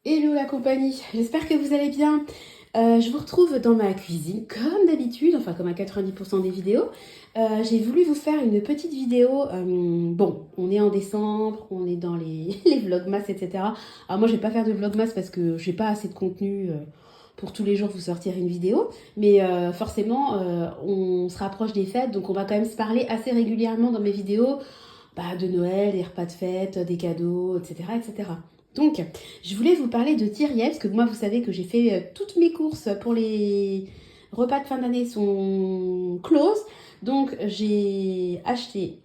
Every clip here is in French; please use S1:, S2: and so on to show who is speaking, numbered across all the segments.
S1: Hello la compagnie, j'espère que vous allez bien. Je vous retrouve dans ma cuisine comme d'habitude, enfin comme à 90% des vidéos. J'ai voulu vous faire une petite vidéo. Bon, on est en décembre, on est dans les vlogmas, etc. Alors moi je vais pas faire de vlogmas parce que j'ai pas assez de contenu pour tous les jours vous sortir une vidéo. Mais forcément, on se rapproche des fêtes, donc on va quand même se parler assez régulièrement dans mes vidéos de Noël, des repas de fête, des cadeaux, etc. etc. Donc, je voulais vous parler de Thiriet, parce que moi, vous savez que j'ai fait toutes mes courses pour les repas de fin d'année sont closes. Donc, j'ai acheté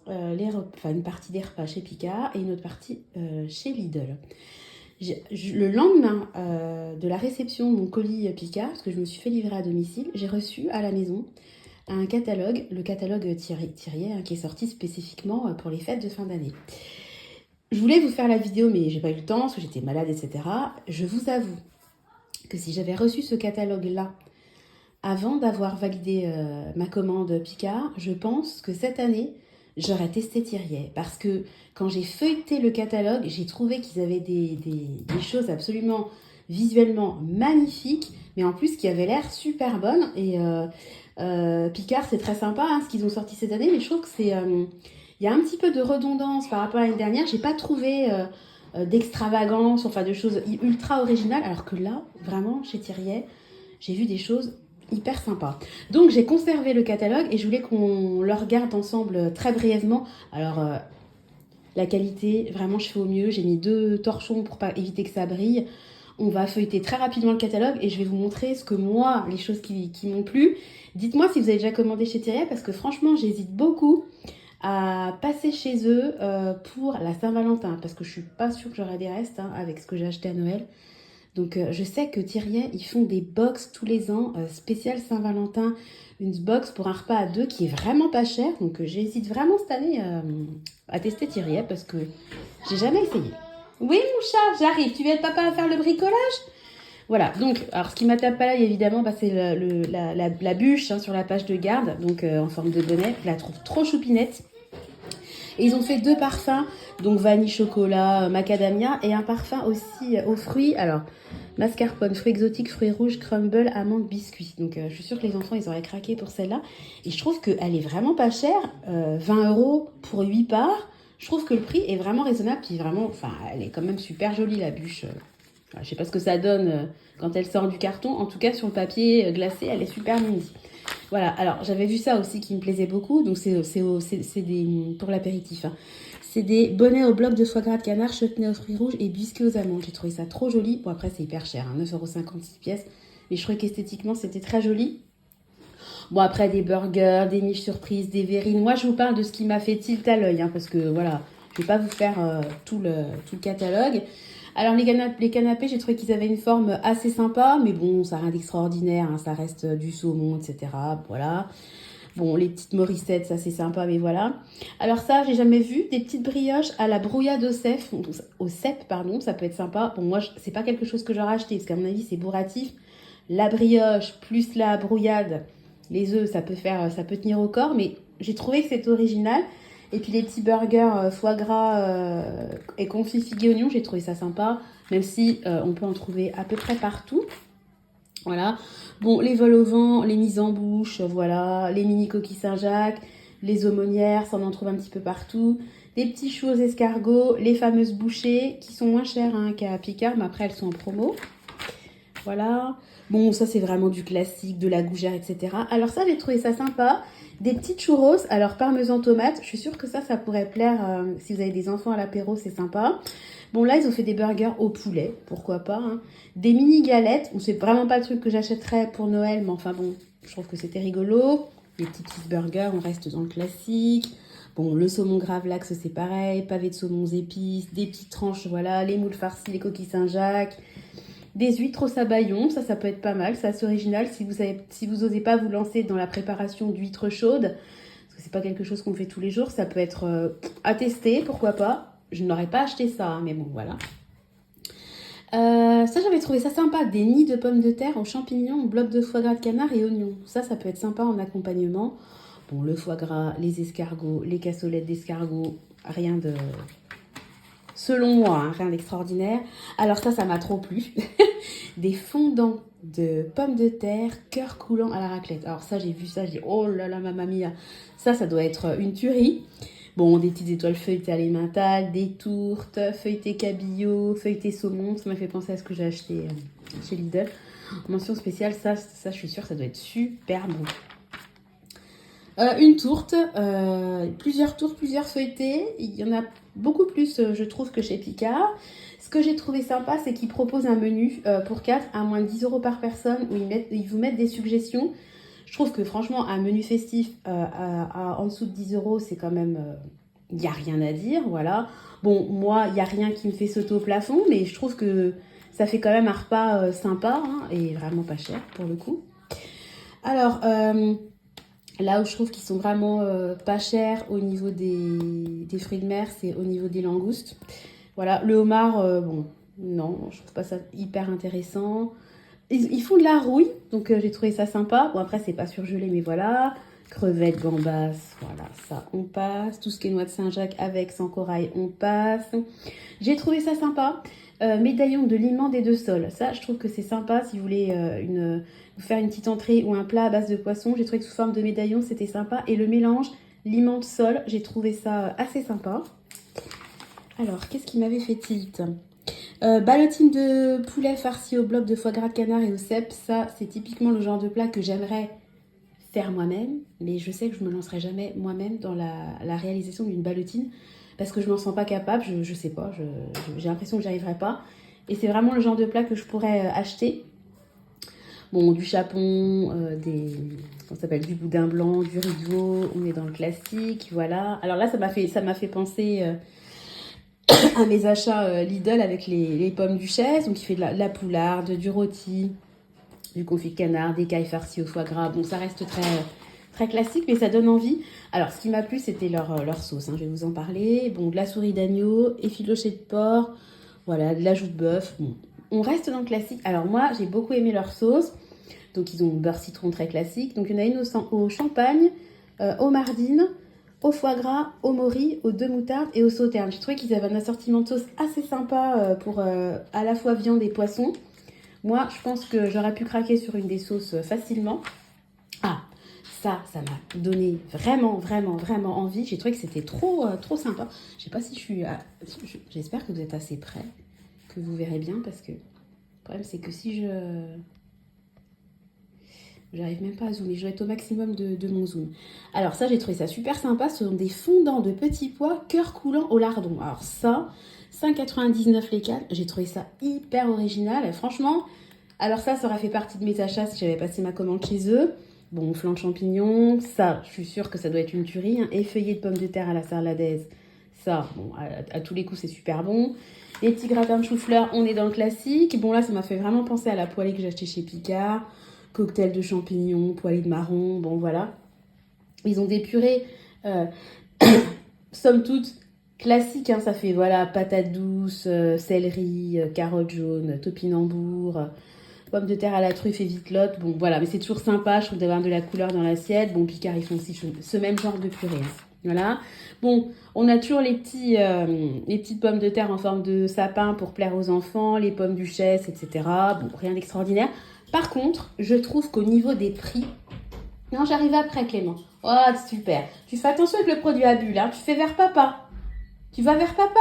S1: une partie des repas chez Picard et une autre partie chez Lidl. Le lendemain de la réception de mon colis Picard, parce que je me suis fait livrer à domicile, j'ai reçu à la maison un catalogue, le catalogue Thiriet, qui est sorti spécifiquement pour les fêtes de fin d'année. Je voulais vous faire la vidéo, mais j'ai pas eu le temps, parce que j'étais malade, etc. Je vous avoue que si j'avais reçu ce catalogue-là avant d'avoir validé ma commande Picard, je pense que cette année, j'aurais testé Thiriet. Parce que quand j'ai feuilleté le catalogue, j'ai trouvé qu'ils avaient des choses absolument visuellement magnifiques, mais en plus qui avaient l'air super bonnes. Et Picard, c'est très sympa ce qu'ils ont sorti cette année, mais je trouve que c'est... il y a un petit peu de redondance par rapport à l'année dernière. J'ai pas trouvé d'extravagance, enfin de choses ultra originales, alors que là, vraiment, chez Thiriet, j'ai vu des choses hyper sympas. Donc j'ai conservé le catalogue et je voulais qu'on le regarde ensemble très brièvement. Alors la qualité, vraiment je fais au mieux. J'ai mis 2 torchons pour pas éviter que ça brille. On va feuilleter très rapidement le catalogue et je vais vous montrer ce que moi, les choses qui m'ont plu. Dites-moi si vous avez déjà commandé chez Thiriet parce que franchement j'hésite beaucoup à passer chez eux pour la Saint-Valentin parce que je suis pas sûre que j'aurai des restes avec ce que j'ai acheté à Noël. Donc je sais que Thiriet, ils font des box tous les ans, spécial Saint-Valentin, une box pour un repas à deux qui est vraiment pas cher. Donc j'hésite vraiment cette année à tester Thiriet parce que j'ai jamais essayé. Oui mon chat, j'arrive, tu viens de papa à faire le bricolage. Voilà, donc alors ce qui m'a tapé à l'œil évidemment, c'est la bûche sur la page de garde, donc en forme de bonnet, je la trouve trop choupinette. Et ils ont fait 2 parfums, donc vanille chocolat, macadamia, et un parfum aussi aux fruits. Alors, mascarpone, fruits exotiques, fruits rouges, crumble, amandes, biscuits. Donc, je suis sûre que les enfants, ils auraient craqué pour celle-là. Et je trouve qu'elle est vraiment pas chère. 20 € pour 8 parts. Je trouve que le prix est vraiment raisonnable. Puis vraiment, enfin, elle est quand même super jolie, la bûche. Je sais pas ce que ça donne quand elle sort du carton. En tout cas, sur le papier glacé, elle est super mini. Voilà, alors j'avais vu ça aussi qui me plaisait beaucoup, donc c'est des pour l'apéritif. C'est des bonnets au bloc de foie gras de canard, chutney aux fruits rouges et biscuits aux amandes. J'ai trouvé ça trop joli. Bon, après, c'est hyper cher, 9,56 € pièces, mais je trouvais qu'esthétiquement, c'était très joli. Bon, après, des burgers, des miches surprises, des verrines. Moi, je vous parle de ce qui m'a fait tilt à l'œil, parce que voilà, je vais pas vous faire tout le catalogue. Alors, les canapés, j'ai trouvé qu'ils avaient une forme assez sympa, mais bon, ça n'a rien d'extraordinaire, ça reste du saumon, etc. Voilà. Bon, les petites morissettes, ça c'est sympa, mais voilà. Alors ça, j'ai jamais vu. Des petites brioches à la brouillade au cèpe, pardon, ça peut être sympa. Bon, moi, c'est pas quelque chose que j'aurais acheté, parce qu'à mon avis, c'est bourratif. La brioche plus la brouillade, les œufs, ça peut tenir au corps, mais j'ai trouvé que c'est original. Et puis les petits burgers foie gras et confit figue et oignon, j'ai trouvé ça sympa, même si on peut en trouver à peu près partout. Voilà. Bon, les vols au vent, les mises en bouche, voilà, les mini coquilles Saint-Jacques, les aumônières, ça on en trouve un petit peu partout. Des petits choux aux escargots, les fameuses bouchées qui sont moins chères qu'à Picard, mais après elles sont en promo. Voilà. Bon, ça c'est vraiment du classique, de la gougère, etc. Alors ça, j'ai trouvé ça sympa. Des petites churros, alors parmesan tomate. Je suis sûre que ça pourrait plaire si vous avez des enfants à l'apéro, c'est sympa. Bon, là, ils ont fait des burgers au poulet, pourquoi pas. Des mini galettes. Bon, c'est vraiment pas le truc que j'achèterais pour Noël, mais enfin bon, je trouve que c'était rigolo. Des petits burgers, on reste dans le classique. Bon, le saumon gravlax, c'est pareil. Pavé de saumon épices, des petites tranches, voilà. Les moules farcis, les coquilles Saint-Jacques. Des huîtres au sabayon, ça peut être pas mal, c'est assez original si vous osez pas vous lancer dans la préparation d'huîtres chaudes, parce que c'est pas quelque chose qu'on fait tous les jours, ça peut être à tester, pourquoi pas. Je n'aurais pas acheté ça, mais bon, voilà. Ça, j'avais trouvé ça sympa, des nids de pommes de terre aux champignons, blocs de foie gras de canard et oignons. Ça peut être sympa en accompagnement. Bon, le foie gras, les escargots, les cassolettes d'escargots, rien de selon moi, hein, rien d'extraordinaire. Alors ça m'a trop plu. Des fondants de pommes de terre, cœur coulant à la raclette. Alors ça, j'ai vu ça, j'ai dit, oh là là, mamma mia. Ça doit être une tuerie. Bon, des petites étoiles feuilletées à l'emmental, des tourtes, feuilletées cabillaud, feuilletées saumon. Ça m'a fait penser à ce que j'ai acheté chez Lidl. Mention spéciale, ça, je suis sûre, ça doit être super bon. Une tourte, plusieurs tourtes, plusieurs feuilletés. Il y en a beaucoup plus, je trouve, que chez Picard. Ce que j'ai trouvé sympa, c'est qu'ils proposent un menu pour 4 à moins de 10 € par personne où ils vous mettent des suggestions. Je trouve que franchement, un menu festif en dessous de 10 €, c'est quand même... Il n'y a rien à dire, voilà. Bon, moi, il n'y a rien qui me fait sauter au plafond, mais je trouve que ça fait quand même un repas sympa hein, et vraiment pas cher pour le coup. Alors, là où je trouve qu'ils sont vraiment pas chers au niveau des fruits de mer, c'est au niveau des langoustes. Voilà, le homard, bon, non, je trouve pas ça hyper intéressant. Ils font de la rouille, donc j'ai trouvé ça sympa. Bon, après, c'est pas surgelé, mais voilà. Crevettes, gambas, voilà, ça, on passe. Tout ce qui est noix de Saint-Jacques avec, sans corail, on passe. J'ai trouvé ça sympa. Médaillon de limande et de sole. Ça, je trouve que c'est sympa si vous voulez vous faire une petite entrée ou un plat à base de poisson. J'ai trouvé que sous forme de médaillon, c'était sympa. Et le mélange limande-sole, j'ai trouvé ça assez sympa. Alors, qu'est-ce qui m'avait fait tilt? Ballotine de poulet farci au bloc de foie gras de canard et au cèpe. Ça, c'est typiquement le genre de plat que j'aimerais faire moi-même. Mais je sais que je ne me lancerai jamais moi-même dans la réalisation d'une ballotine. Parce que je m'en sens pas capable, je sais pas, j'ai l'impression que j'y arriverai pas. Et c'est vraiment le genre de plat que je pourrais acheter. Bon, du chapon, comment ça s'appelle, du boudin blanc, du riz de veau, on est dans le classique, voilà. Alors là, ça m'a fait penser à mes achats Lidl avec les pommes duchesse. Donc il fait de la poularde, du rôti, du confit de canard, des cailles farcies au foie gras. Bon, ça reste très classique, mais ça donne envie. Alors, ce qui m'a plu, c'était leur sauce, hein, je vais vous en parler. Bon, de la souris d'agneau, effiloché de porc, voilà, de l'ajout de bœuf. Bon, on reste dans le classique. Alors moi, j'ai beaucoup aimé leur sauce. Donc, ils ont beurre citron très classique. Donc, il y en a une au champagne, aux mardines, au foie gras, au mori, aux deux moutardes et au sauterne. J'ai trouvé qu'ils avaient un assortiment de sauce assez sympa pour à la fois viande et poisson. Moi, je pense que j'aurais pu craquer sur une des sauces facilement. Ah, ça m'a donné vraiment envie. J'ai trouvé que c'était trop sympa. Je sais pas si je suis... J'espère que vous êtes assez près, que vous verrez bien, parce que le problème, c'est que si j'arrive même pas à zoomer, je dois être au maximum de mon zoom. Alors ça, j'ai trouvé ça super sympa. Ce sont des fondants de petits pois, cœur coulant au lardon. Alors ça, 5,99 les 4. J'ai trouvé ça hyper original. Et franchement, alors ça aurait fait partie de mes achats si j'avais passé ma commande chez eux. Bon, flan de champignons, ça, je suis sûre que ça doit être une tuerie. Hein. Effeuillé de pommes de terre à la sarladaise, ça, bon, à tous les coups, c'est super bon. Les petits gratins de chou-fleur, on est dans le classique. Bon, là, ça m'a fait vraiment penser à la poêlée que j'ai achetée chez Picard. Cocktail de champignons, poêlée de marron, bon, voilà. Ils ont des purées, somme toute, classiques. Hein, ça fait, voilà, patates douces, céleri, carottes jaunes, topinambour, pommes de terre à la truffe et vitelotte. Bon, voilà, mais c'est toujours sympa, je trouve, d'avoir de la couleur dans l'assiette. Bon, Picard, ils font aussi ce même genre de purée. Hein. Voilà. Bon, on a toujours les petites pommes de terre en forme de sapin pour plaire aux enfants, les pommes duchesse, etc. Bon, rien d'extraordinaire. Par contre, je trouve qu'au niveau des prix... Non, j'arrive après, Clément. Oh, super. Tu fais attention avec le produit à bulles, hein. Tu fais vers papa. Tu vas vers papa?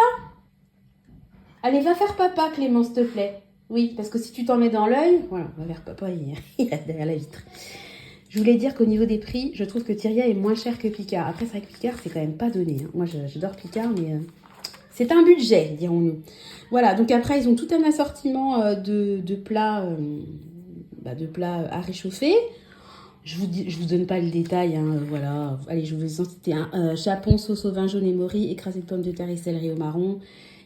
S1: Allez, va vers papa, Clément, s'il te plaît. Oui, parce que si tu t'en mets dans l'œil... Voilà, va vers papa, il reste derrière la vitre. Je voulais dire qu'au niveau des prix, je trouve que Tyria est moins cher que Picard. Après, c'est vrai que Picard, c'est quand même pas donné. Hein. Moi, j'adore Picard, mais c'est un budget, dirons-nous. Voilà, donc après, ils ont tout un assortiment de plats à réchauffer. Je vous donne pas le détail, hein, voilà. Allez, je vais vous en citer un. Chapon, sauce au vin jaune et mori, écrasé de pommes de terre et céleri au marron.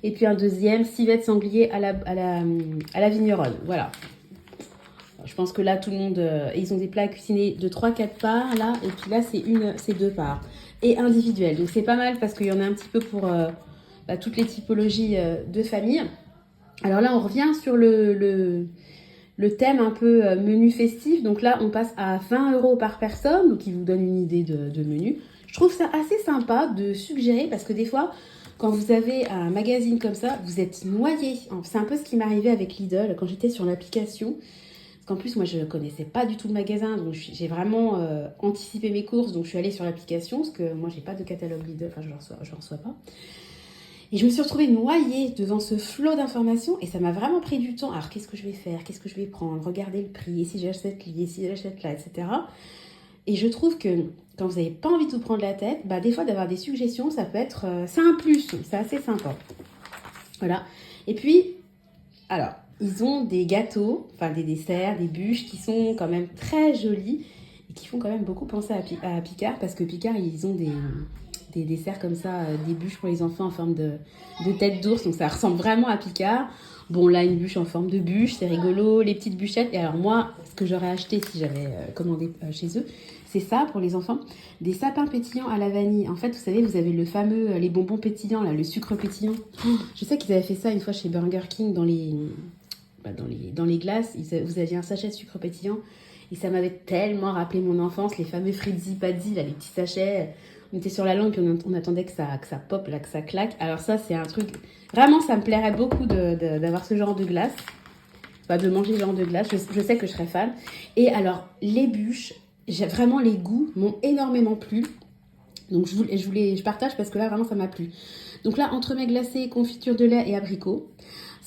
S1: Et puis un deuxième, civette sanglier à la vigneronne. Voilà. Je pense que là, tout le monde... ils ont des plats à cuisiner de 3-4 parts, là. Et puis là, c'est 2 parts. Et individuel. Donc, c'est pas mal parce qu'il y en a un petit peu pour toutes les typologies de famille. Alors là, on revient sur le thème un peu menu festif. Donc là, on passe à 20 € par personne. Donc, il vous donne une idée de menu. Je trouve ça assez sympa de suggérer parce que des fois... quand vous avez un magazine comme ça, vous êtes noyé. C'est un peu ce qui m'arrivait avec Lidl quand j'étais sur l'application. Parce qu'en plus, moi, je ne connaissais pas du tout le magasin, donc j'ai vraiment anticipé mes courses. Donc, je suis allée sur l'application, parce que moi, j'ai pas de catalogue Lidl, enfin, je ne reçois pas. Et je me suis retrouvée noyée devant ce flot d'informations et ça m'a vraiment pris du temps. Alors, qu'est-ce que je vais faire? Qu'est-ce que je vais prendre? Regarder le prix, et si j'achète là, et si j'achète là, etc. Et je trouve que quand vous n'avez pas envie de vous prendre la tête, bah, des fois, d'avoir des suggestions, ça peut être... c'est un plus, c'est assez sympa. Voilà. Et puis, alors, ils ont des gâteaux, enfin des desserts, des bûches qui sont quand même très jolis et qui font quand même beaucoup penser à Picard parce que Picard, ils ont des desserts comme ça, des bûches pour les enfants en forme de tête d'ours, donc ça ressemble vraiment à Picard. Bon, là, une bûche en forme de bûche, c'est rigolo, les petites bûchettes. Et alors moi, ce que j'aurais acheté si j'avais commandé chez eux, c'est ça pour les enfants, des sapins pétillants à la vanille. En fait, vous savez, vous avez le fameux, les bonbons pétillants, là, le sucre pétillant. Je sais qu'ils avaient fait ça une fois chez Burger King dans les glaces. Vous aviez un sachet de sucre pétillant et ça m'avait tellement rappelé mon enfance, les fameux Frizzy Paddy, là, les petits sachets. On était sur la langue puis on attendait que ça pop, là, que ça claque. Alors ça, c'est un truc... Vraiment, ça me plairait beaucoup d'avoir ce genre de glace. Enfin, de manger ce genre de glace. Je sais que je serais fan. Et alors, les bûches, vraiment, les goûts m'ont énormément plu. Donc, je partage parce que là, vraiment, ça m'a plu. Donc là, entremets glacé, confiture de lait et abricot.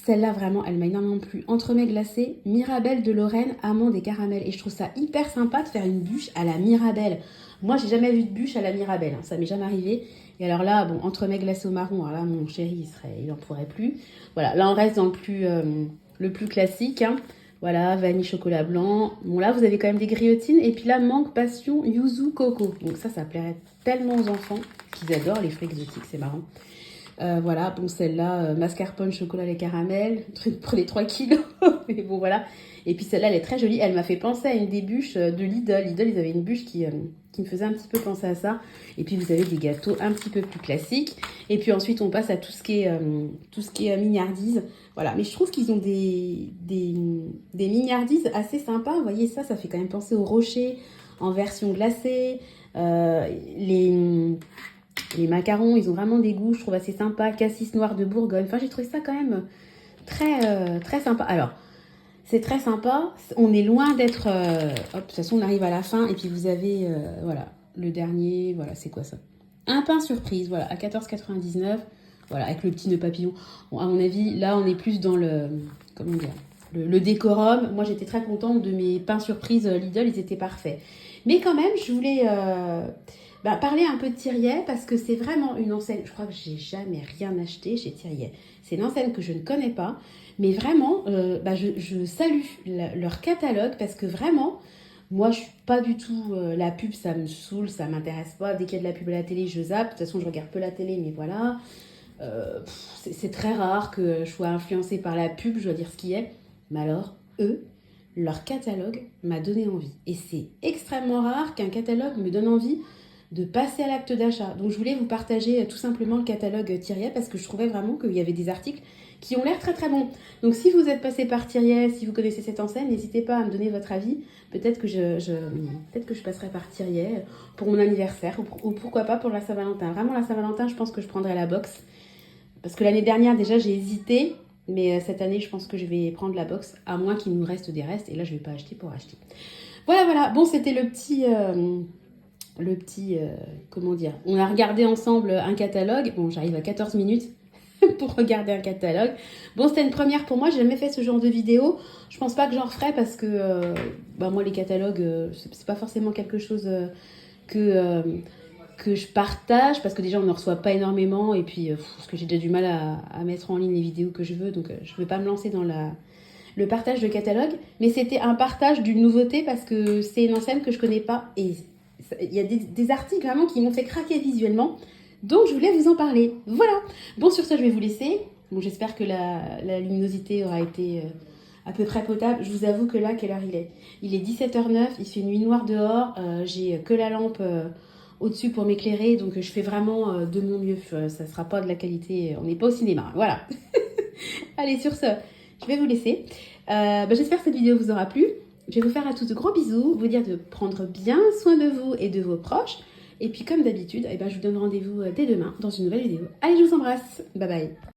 S1: Celle-là, vraiment, elle m'a énormément plu. Entremets glacé, Mirabelle de Lorraine, amandes et caramel. Et je trouve ça hyper sympa de faire une bûche à la Mirabelle. Moi, j'ai jamais vu de bûche à la Mirabelle. Ça m'est jamais arrivé. Et alors là, bon, entremets glacé au marron. Alors là, mon chéri, il en pourrait plus. Voilà, là, on reste dans le plus classique. Hein. Voilà, vanille, chocolat blanc. Bon, là, vous avez quand même des griotines. Et puis là, mangue, passion, yuzu, coco. Donc ça plairait tellement aux enfants qu'ils adorent les fruits exotiques. C'est marrant. Voilà, bon, celle-là, mascarpone, chocolat et caramel, pour les 3 kilos. Mais bon, voilà. Et puis celle-là, elle est très jolie. Elle m'a fait penser à une des bûches de Lidl. Lidl, ils avaient une bûche qui me faisait un petit peu penser à ça. Et puis vous avez des gâteaux un petit peu plus classiques. Et puis ensuite, on passe à tout ce qui est mignardise. Voilà, mais je trouve qu'ils ont des mignardises assez sympas. Vous voyez, ça fait quand même penser aux rochers en version glacée. Les macarons, ils ont vraiment des goûts, je trouve, assez sympas. Cassis noir de Bourgogne. Enfin, j'ai trouvé ça quand même très sympa. Alors, c'est très sympa. On est loin d'être... de toute façon, on arrive à la fin. Et puis, vous avez, voilà, le dernier. Voilà, c'est quoi ça? Un pain surprise, voilà, à 14,99. Voilà, avec le petit nœud papillon. Bon, à mon avis, là, on est plus dans comment dire, le décorum. Moi, j'étais très contente de mes pains surprises Lidl. Ils étaient parfaits. Mais quand même, je voulais... parler un peu de Thiriet parce que c'est vraiment une enseigne, je crois que j'ai jamais rien acheté chez Thiriet. C'est une enseigne que je ne connais pas, mais vraiment, je salue leur catalogue parce que vraiment, moi je suis pas du tout, la pub ça me saoule, ça m'intéresse pas. Dès qu'il y a de la pub à la télé, je zappe. De toute façon, je regarde peu la télé, mais voilà. C'est très rare que je sois influencée par la pub, je dois dire ce qui est. Mais alors, eux, leur catalogue m'a donné envie. Et c'est extrêmement rare qu'un catalogue me donne envie de passer à l'acte d'achat. Donc je voulais vous partager tout simplement le catalogue Thiriet parce que je trouvais vraiment qu'il y avait des articles qui ont l'air très très bons. Donc si vous êtes passé par Thiriet, si vous connaissez cette enseigne, n'hésitez pas à me donner votre avis. Peut-être que je passerai par Thiriet pour mon anniversaire ou pourquoi pas pour la Saint-Valentin. Vraiment la Saint-Valentin, je pense que je prendrai la box. Parce que l'année dernière déjà j'ai hésité, mais cette année je pense que je vais prendre la box à moins qu'il nous reste des restes et là je vais pas acheter pour acheter. Voilà. Bon, c'était le petit... comment dire, on a regardé ensemble un catalogue. Bon, j'arrive à 14 minutes pour regarder un catalogue. Bon, c'était une première pour moi, j'ai jamais fait ce genre de vidéo. Je pense pas que j'en referai parce que moi les catalogues, c'est pas forcément quelque chose que je partage parce que déjà on ne reçoit pas énormément et puis parce que j'ai déjà du mal à mettre en ligne les vidéos que je veux, donc je ne vais pas me lancer dans le partage de catalogue, mais c'était un partage d'une nouveauté parce que c'est une enseigne que je connais pas et il y a des articles vraiment qui m'ont fait craquer visuellement, donc je voulais vous en parler. Voilà. Bon, sur ce, je vais vous laisser. Bon, j'espère que la luminosité aura été à peu près potable. Je vous avoue que là, quelle heure il est? Il est 17h09, il fait nuit noire dehors, j'ai que la lampe au-dessus pour m'éclairer, donc je fais vraiment de mon mieux. Ça sera pas de la qualité, on n'est pas au cinéma. Voilà. Allez, sur ce, je vais vous laisser. J'espère que cette vidéo vous aura plu. Je vais vous faire à tous de gros bisous, vous dire de prendre bien soin de vous et de vos proches. Et puis comme d'habitude, eh ben, je vous donne rendez-vous dès demain dans une nouvelle vidéo. Allez, je vous embrasse. Bye bye.